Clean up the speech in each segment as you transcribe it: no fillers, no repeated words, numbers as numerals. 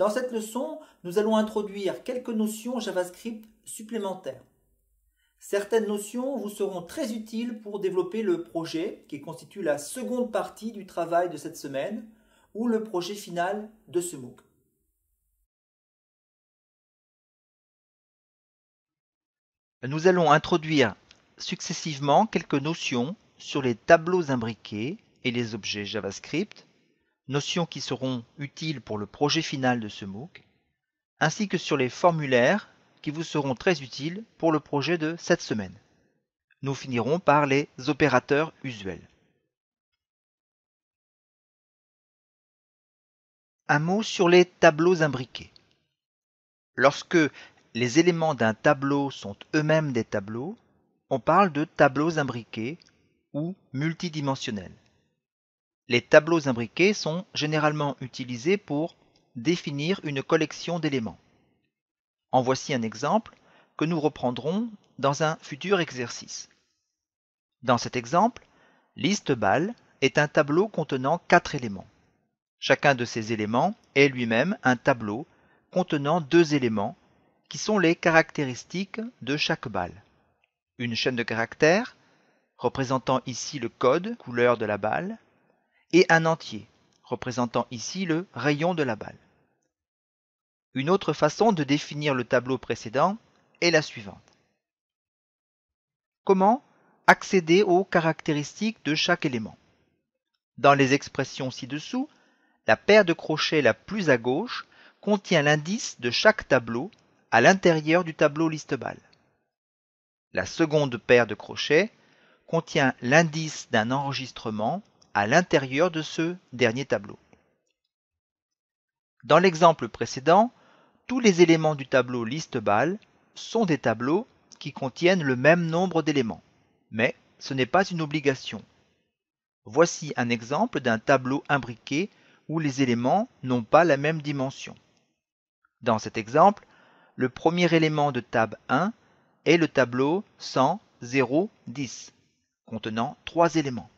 Dans cette leçon, nous allons introduire quelques notions JavaScript supplémentaires. Certaines notions vous seront très utiles pour développer le projet qui constitue la seconde partie du travail de cette semaine ou le projet final de ce MOOC. Nous allons introduire successivement quelques notions sur les tableaux imbriqués et les objets JavaScript, notions qui seront utiles pour le projet final de ce MOOC, ainsi que sur les formulaires qui vous seront très utiles pour le projet de cette semaine. Nous finirons par les opérateurs usuels. Un mot sur les tableaux imbriqués. Lorsque les éléments d'un tableau sont eux-mêmes des tableaux, on parle de tableaux imbriqués ou multidimensionnels. Les tableaux imbriqués sont généralement utilisés pour définir une collection d'éléments. En voici un exemple que nous reprendrons dans un futur exercice. Dans cet exemple, ListBal est un tableau contenant 4 éléments. Chacun de ces éléments est lui-même un tableau contenant 2 éléments qui sont les caractéristiques de chaque balle. Une chaîne de caractères, représentant ici le code couleur de la balle, et un entier, représentant ici le rayon de la balle. Une autre façon de définir le tableau précédent est la suivante. Comment accéder aux caractéristiques de chaque élément? Dans les expressions ci-dessous, la paire de crochets la plus à gauche contient l'indice de chaque tableau à l'intérieur du tableau ListBal. La seconde paire de crochets contient l'indice d'un enregistrement à l'intérieur de ce dernier tableau. Dans l'exemple précédent, tous les éléments du tableau ListBal sont des tableaux qui contiennent le même nombre d'éléments, mais ce n'est pas une obligation. Voici un exemple d'un tableau imbriqué où les éléments n'ont pas la même dimension. Dans cet exemple, le premier élément de tab 1 est le tableau 100, 0, 10, contenant 3 éléments.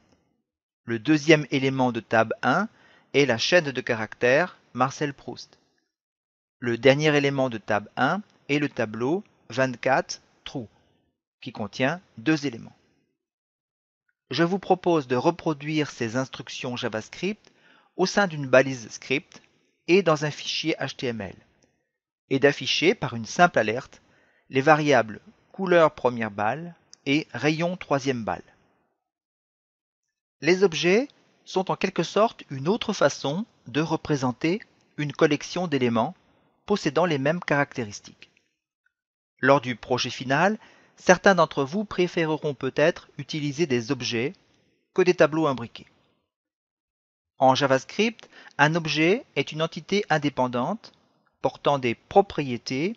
Le deuxième élément de tab 1 est la chaîne de caractères Marcel Proust. Le dernier élément de tab 1 est le tableau 24, true, qui contient 2 éléments. Je vous propose de reproduire ces instructions JavaScript au sein d'une balise script et dans un fichier HTML, et d'afficher par une simple alerte les variables couleur première balle et rayon troisième balle. Les objets sont en quelque sorte une autre façon de représenter une collection d'éléments possédant les mêmes caractéristiques. Lors du projet final, certains d'entre vous préféreront peut-être utiliser des objets que des tableaux imbriqués. En JavaScript, un objet est une entité indépendante portant des propriétés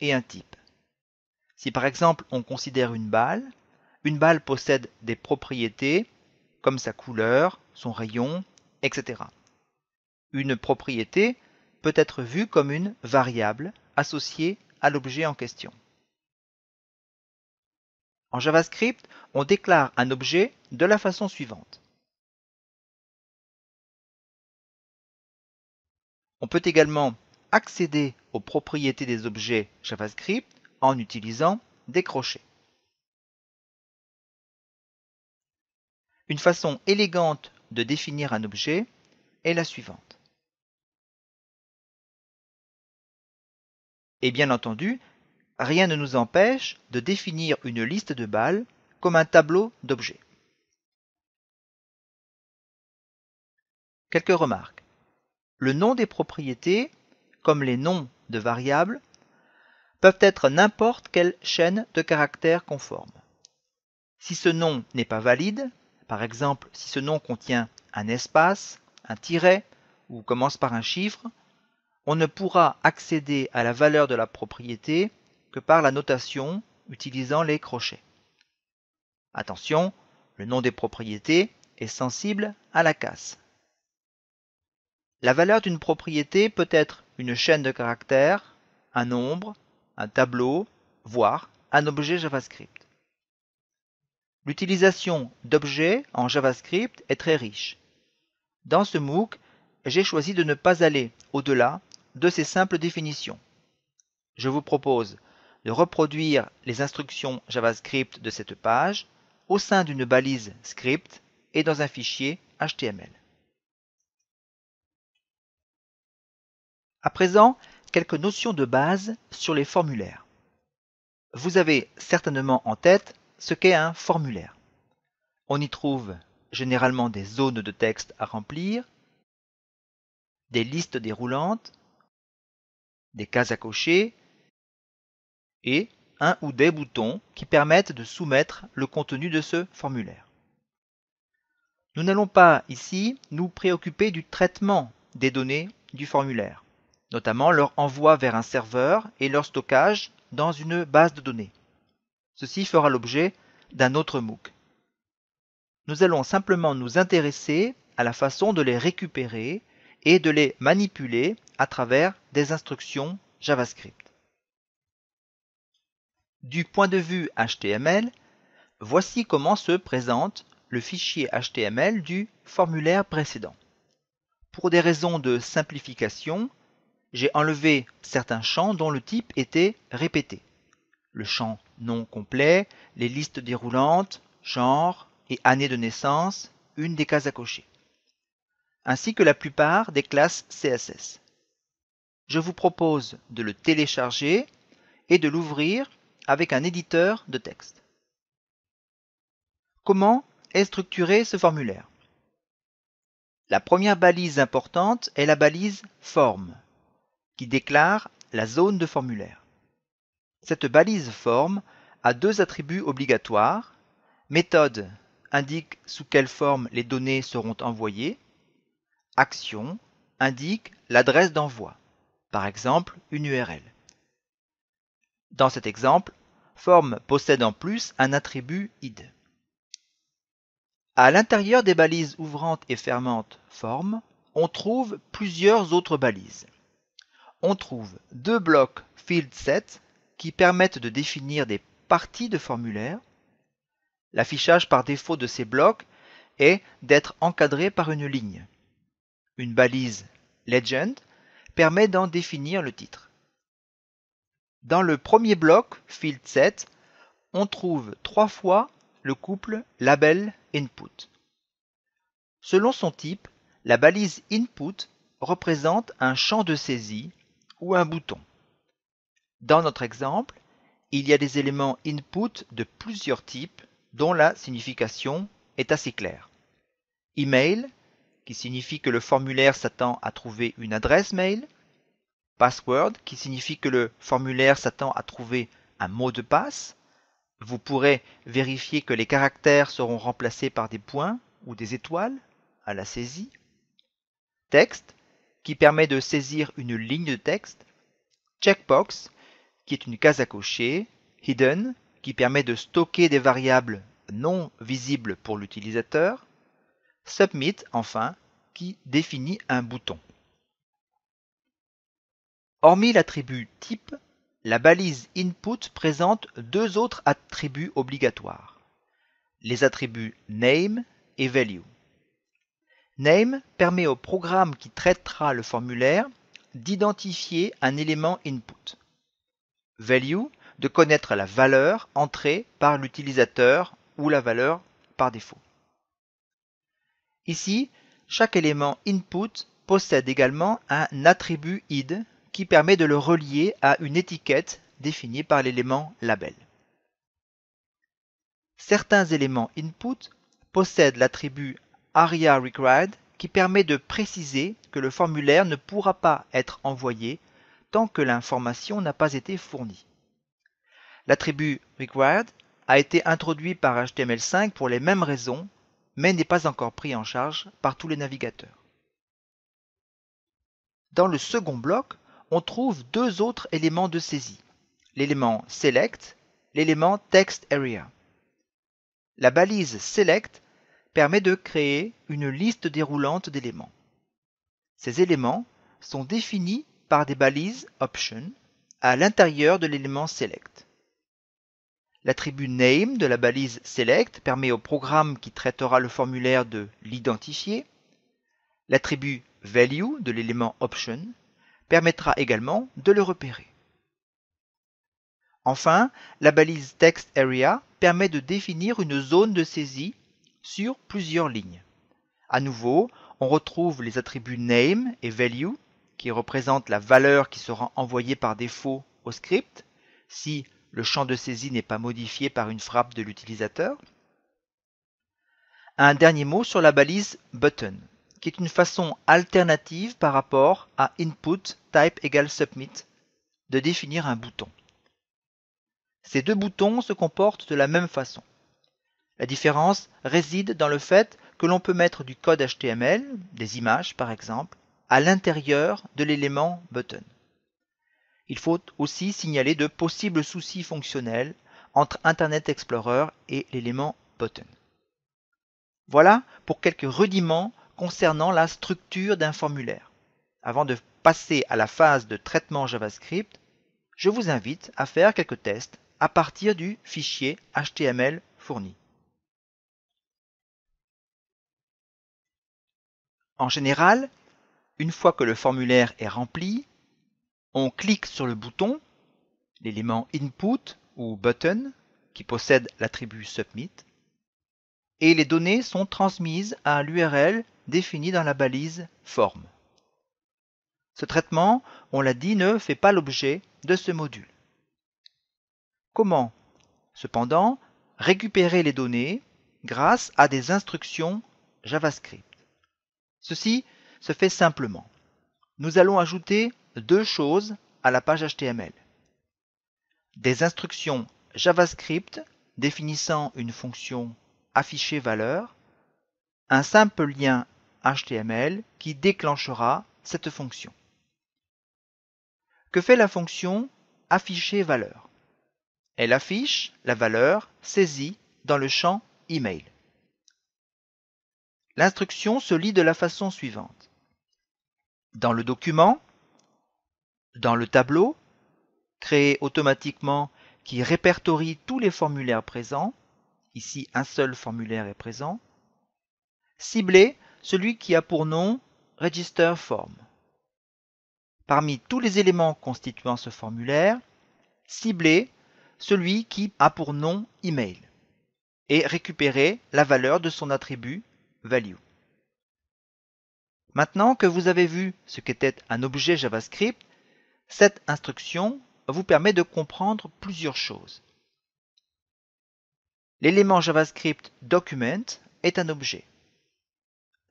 et un type. Si par exemple on considère une balle possède des propriétés comme sa couleur, son rayon, etc. Une propriété peut être vue comme une variable associée à l'objet en question. En JavaScript, on déclare un objet de la façon suivante. On peut également accéder aux propriétés des objets JavaScript en utilisant des crochets. Une façon élégante de définir un objet est la suivante. Et bien entendu, rien ne nous empêche de définir une liste de balles comme un tableau d'objets. Quelques remarques. Le nom des propriétés, comme les noms de variables, peuvent être n'importe quelle chaîne de caractères conforme. Si ce nom n'est pas valide, par exemple si ce nom contient un espace, un tiret ou commence par un chiffre, on ne pourra accéder à la valeur de la propriété que par la notation utilisant les crochets. Attention, le nom des propriétés est sensible à la casse. La valeur d'une propriété peut être une chaîne de caractères, un nombre, un tableau, voire un objet JavaScript. L'utilisation d'objets en JavaScript est très riche. Dans ce MOOC, j'ai choisi de ne pas aller au-delà de ces simples définitions. Je vous propose de reproduire les instructions JavaScript de cette page au sein d'une balise script et dans un fichier HTML. À présent, quelques notions de base sur les formulaires. Vous avez certainement en tête ce qu'est un formulaire. On y trouve généralement des zones de texte à remplir, des listes déroulantes, des cases à cocher et un ou des boutons qui permettent de soumettre le contenu de ce formulaire. Nous n'allons pas ici nous préoccuper du traitement des données du formulaire, notamment leur envoi vers un serveur et leur stockage dans une base de données. Ceci fera l'objet d'un autre MOOC. Nous allons simplement nous intéresser à la façon de les récupérer et de les manipuler à travers des instructions JavaScript. Du point de vue HTML, voici comment se présente le fichier HTML du formulaire précédent. Pour des raisons de simplification, j'ai enlevé certains champs dont le type était répété. Le champ nom complet, les listes déroulantes, genre et année de naissance, une des cases à cocher, ainsi que la plupart des classes CSS. Je vous propose de le télécharger et de l'ouvrir avec un éditeur de texte. Comment est structuré ce formulaire? La première balise importante est la balise form, qui déclare la zone de formulaire. Cette balise form a deux attributs obligatoires. Méthode indique sous quelle forme les données seront envoyées. Action indique l'adresse d'envoi, par exemple une URL. Dans cet exemple, form possède en plus un attribut id. À l'intérieur des balises ouvrantes et fermantes form, on trouve plusieurs autres balises. On trouve deux blocs field set qui permettent de définir des parties de formulaire. L'affichage par défaut de ces blocs est d'être encadré par une ligne. Une balise legend permet d'en définir le titre. Dans le premier bloc field set, on trouve 3 fois le couple label input. Selon son type, la balise input représente un champ de saisie ou un bouton. Dans notre exemple, il y a des éléments input de plusieurs types dont la signification est assez claire. Email, qui signifie que le formulaire s'attend à trouver une adresse mail. Password, qui signifie que le formulaire s'attend à trouver un mot de passe. Vous pourrez vérifier que les caractères seront remplacés par des points ou des étoiles à la saisie. Text, qui permet de saisir une ligne de texte. Checkbox, qui est une case à cocher. Hidden, qui permet de stocker des variables non visibles pour l'utilisateur. Submit, enfin, qui définit un bouton. Hormis l'attribut type, la balise input présente deux autres attributs obligatoires, les attributs name et value. Name permet au programme qui traitera le formulaire d'identifier un élément input. Value, de connaître la valeur entrée par l'utilisateur ou la valeur par défaut. Ici, chaque élément input possède également un attribut id qui permet de le relier à une étiquette définie par l'élément label. Certains éléments input possèdent l'attribut ARIA-REQUIRED qui permet de préciser que le formulaire ne pourra pas être envoyé tant que l'information n'a pas été fournie. L'attribut required a été introduit par HTML5 pour les mêmes raisons, mais n'est pas encore pris en charge par tous les navigateurs. Dans le second bloc, on trouve deux autres éléments de saisie, l'élément select, l'élément text area. La balise select permet de créer une liste déroulante d'éléments. Ces éléments sont définis par des balises option à l'intérieur de l'élément select. L'attribut name de la balise select permet au programme qui traitera le formulaire de l'identifier. L'attribut value de l'élément option permettra également de le repérer. Enfin, la balise TextArea permet de définir une zone de saisie sur plusieurs lignes. À nouveau, on retrouve les attributs name et value qui représentent la valeur qui sera envoyée par défaut au script si le champ de saisie n'est pas modifié par une frappe de l'utilisateur. Un dernier mot sur la balise button, qui est une façon alternative par rapport à input type égale submit de définir un bouton. Ces deux boutons se comportent de la même façon. La différence réside dans le fait que l'on peut mettre du code HTML, des images par exemple, à l'intérieur de l'élément button. Il faut aussi signaler de possibles soucis fonctionnels entre Internet Explorer et l'élément button. Voilà pour quelques rudiments concernant la structure d'un formulaire. Avant de passer à la phase de traitement JavaScript, je vous invite à faire quelques tests à partir du fichier HTML fourni. En général, une fois que le formulaire est rempli, on clique sur le bouton, l'élément input ou button, qui possède l'attribut submit, et les données sont transmises à l'URL définie dans la balise form. Ce traitement, on l'a dit, ne fait pas l'objet de ce module. Comment, cependant, récupérer les données grâce à des instructions JavaScript? Ceci se fait simplement. Nous allons ajouter deux choses à la page HTML. Des instructions JavaScript définissant une fonction afficher valeur, un simple lien HTML qui déclenchera cette fonction. Que fait la fonction afficher valeur? Elle affiche la valeur saisie dans le champ email. L'instruction se lit de la façon suivante. Dans le document, dans le tableau, créé automatiquement qui répertorie tous les formulaires présents, ici un seul formulaire est présent, ciblez celui qui a pour nom Register Form. Parmi tous les éléments constituant ce formulaire, ciblez celui qui a pour nom Email et récupérez la valeur de son attribut Value. Maintenant que vous avez vu ce qu'était un objet JavaScript, cette instruction vous permet de comprendre plusieurs choses. L'élément JavaScript document est un objet.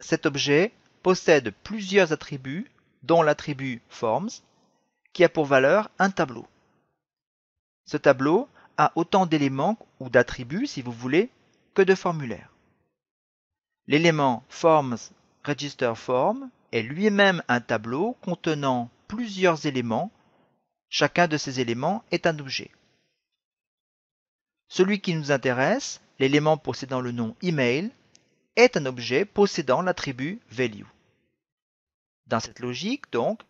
Cet objet possède plusieurs attributs, dont l'attribut forms, qui a pour valeur un tableau. Ce tableau a autant d'éléments ou d'attributs, si vous voulez, que de formulaires. L'élément forms register form est lui-même un tableau contenant plusieurs éléments. Chacun de ces éléments est un objet. Celui qui nous intéresse, l'élément possédant le nom email, est un objet possédant l'attribut value. Dans cette logique, donc,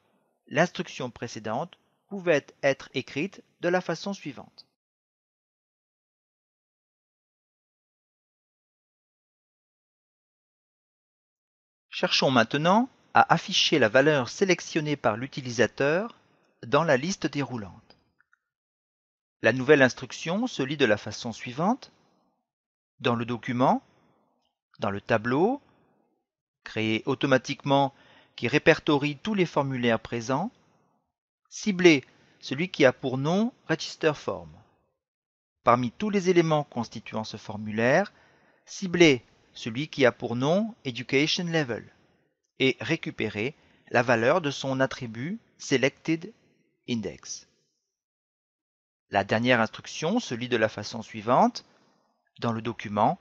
l'instruction précédente pouvait être écrite de la façon suivante. Cherchons maintenant à afficher la valeur sélectionnée par l'utilisateur dans la liste déroulante. La nouvelle instruction se lit de la façon suivante. Dans le document, dans le tableau, créé automatiquement qui répertorie tous les formulaires présents, ciblez celui qui a pour nom Register Form. Parmi tous les éléments constituant ce formulaire, ciblez celui qui a pour nom Education Level et récupérez la valeur de son attribut Selected Index. La dernière instruction se lit de la façon suivante. Dans le document,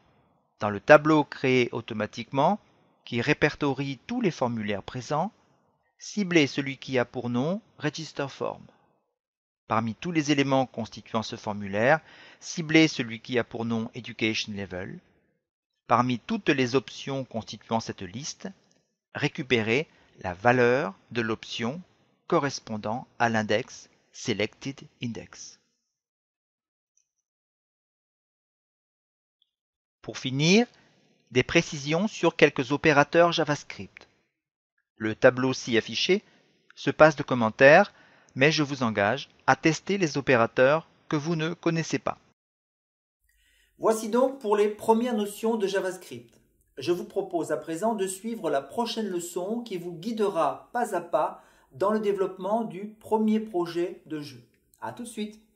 dans le tableau créé automatiquement, qui répertorie tous les formulaires présents, ciblez celui qui a pour nom Register Form. Parmi tous les éléments constituant ce formulaire, ciblez celui qui a pour nom Education Level. Parmi toutes les options constituant cette liste, récupérez la valeur de l'option correspondant à l'index Selected Index. Pour finir, des précisions sur quelques opérateurs JavaScript. Le tableau ci affiché se passe de commentaires, mais je vous engage à tester les opérateurs que vous ne connaissez pas. Voici donc pour les premières notions de JavaScript. Je vous propose à présent de suivre la prochaine leçon qui vous guidera pas à pas dans le développement du premier projet de jeu. À tout de suite!